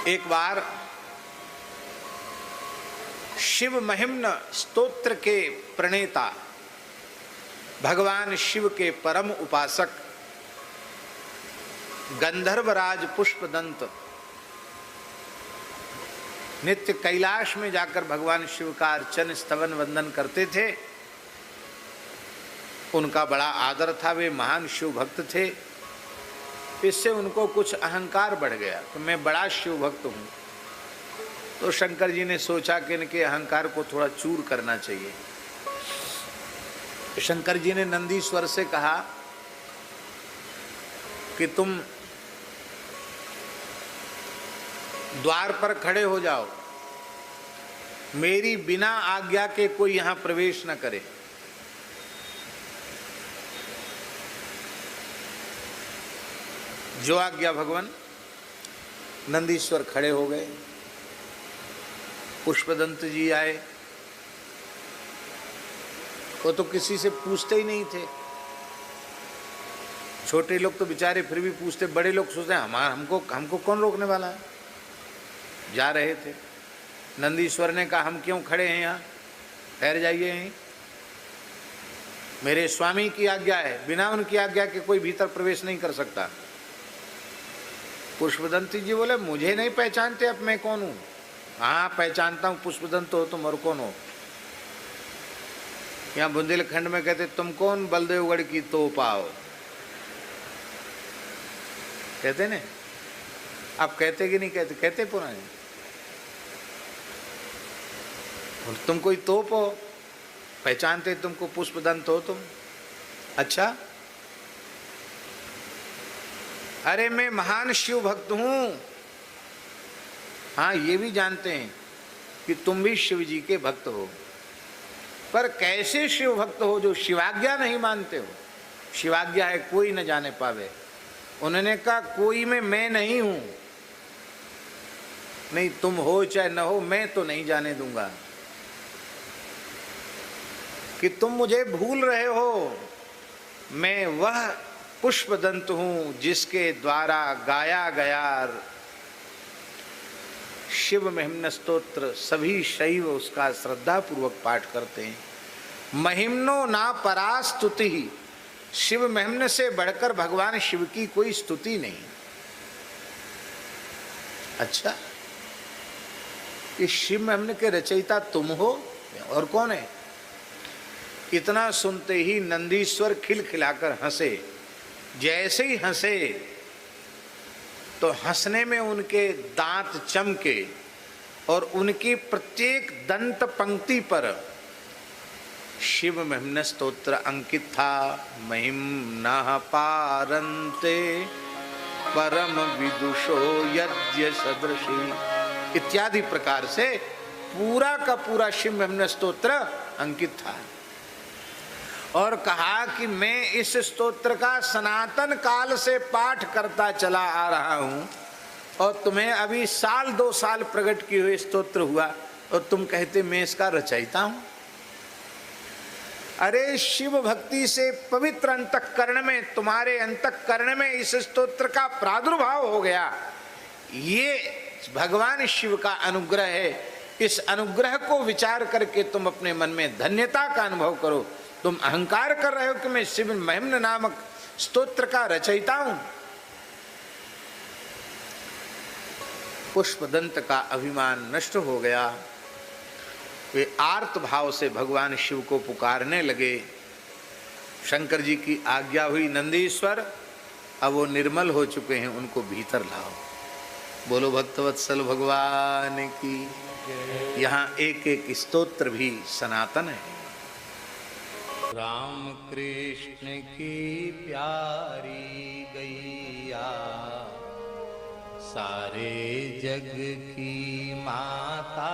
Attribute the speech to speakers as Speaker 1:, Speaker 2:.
Speaker 1: एक बार शिव महिम्न स्तोत्र के प्रणेता भगवान शिव के परम उपासक गंधर्वराज पुष्पदंत नित्य कैलाश में जाकर भगवान शिव का अर्चन स्तवन वंदन करते थे। उनका बड़ा आदर था, वे महान शिव भक्त थे। इससे उनको कुछ अहंकार बढ़ गया कि मैं बड़ा शिव भक्त हूँ। तो शंकर जी ने सोचा कि इनके अहंकार को थोड़ा चूर करना चाहिए। शंकर जी ने नंदीश्वर से कहा कि तुम द्वार पर खड़े हो जाओ, मेरी बिना आज्ञा के कोई यहां प्रवेश न करे। जो आज्ञा भगवान। नंदीश्वर खड़े हो गए, पुष्पदंत जी आए। वो तो किसी से पूछते ही नहीं थे। छोटे लोग तो बेचारे फिर भी पूछते, बड़े लोग सोचते हैं हमको कौन रोकने वाला है। जा रहे थे। नंदीश्वर ने कहा हम क्यों खड़े हैं यहाँ, ठहर जाइए यहीं, मेरे स्वामी की आज्ञा है, बिना उनकी आज्ञा के कोई भीतर प्रवेश नहीं कर सकता। पुष्पदंत जी बोले मुझे नहीं पहचानते अब मैं कौन हूँ। हाँ पहचानता हूँ, पुष्पदंत हो तुम और कौन हो। यहाँ बुंदेलखंड में कहते तुम कौन बलदेवगढ़ की तोपा हो, कहते ने। आप कहते कि नहीं कहते? कहते पुराने। तुम कोई तोप हो, पहचानते तुमको, पुष्पदंत हो तुम। अच्छा, अरे मैं महान शिव भक्त हूं। हाँ ये भी जानते हैं कि तुम भी शिव जी के भक्त हो, पर कैसे शिव भक्त हो जो शिवाज्ञा नहीं मानते हो। शिवाज्ञा है कोई न जाने पावे। उन्होंने कहा कोई में मैं नहीं हूं, नहीं तुम हो चाहे न हो, मैं तो नहीं जाने दूंगा कि तुम मुझे भूल रहे हो। मैं वह पुष्पदंत हूं जिसके द्वारा गाया गया शिव महिम्न स्तोत्र सभी शैव उसका श्रद्धा पूर्वक पाठ करते हैं। महिम्नो ना परा स्तुति, शिव महिम्न से बढ़कर भगवान शिव की कोई स्तुति नहीं। अच्छा, इस शिव महिम्न के रचयिता तुम हो और कौन है? इतना सुनते ही नंदीश्वर खिलखिलाकर हंसे। जैसे ही हंसे तो हंसने में उनके दांत चमके और उनकी प्रत्येक दंत पंक्ति पर शिव महिम्न स्तोत्र अंकित था। महिम्नः पारन्ते परम विदुषो यज्ञ सदृशी इत्यादि प्रकार से पूरा का पूरा शिव महिम्न स्तोत्र अंकित था। और कहा कि मैं इस स्तोत्र का सनातन काल से पाठ करता चला आ रहा हूं और तुम्हें अभी साल 2 साल प्रकट किए हुए स्तोत्र हुआ और तुम कहते मैं इसका रचयिता हूं। अरे शिव भक्ति से पवित्र अंतःकरण में, तुम्हारे अंतःकरण में इस स्तोत्र का प्रादुर्भाव हो गया। ये भगवान शिव का अनुग्रह है। इस अनुग्रह को विचार करके तुम अपने मन में धन्यता का अनुभव करो। तुम अहंकार कर रहे हो कि मैं शिव महिम्न नामक स्तोत्र का रचयिता हूं। पुष्पदंत का अभिमान नष्ट हो गया। वे आर्त भाव से भगवान शिव को पुकारने लगे। शंकर जी की आज्ञा हुई, नंदीश्वर अब वो निर्मल हो चुके हैं, उनको भीतर लाओ। बोलो भक्तवत्सल भगवान की। यहाँ एक एक स्तोत्र भी सनातन है। राम कृष्ण की प्यारी गैया, सारे जग की माता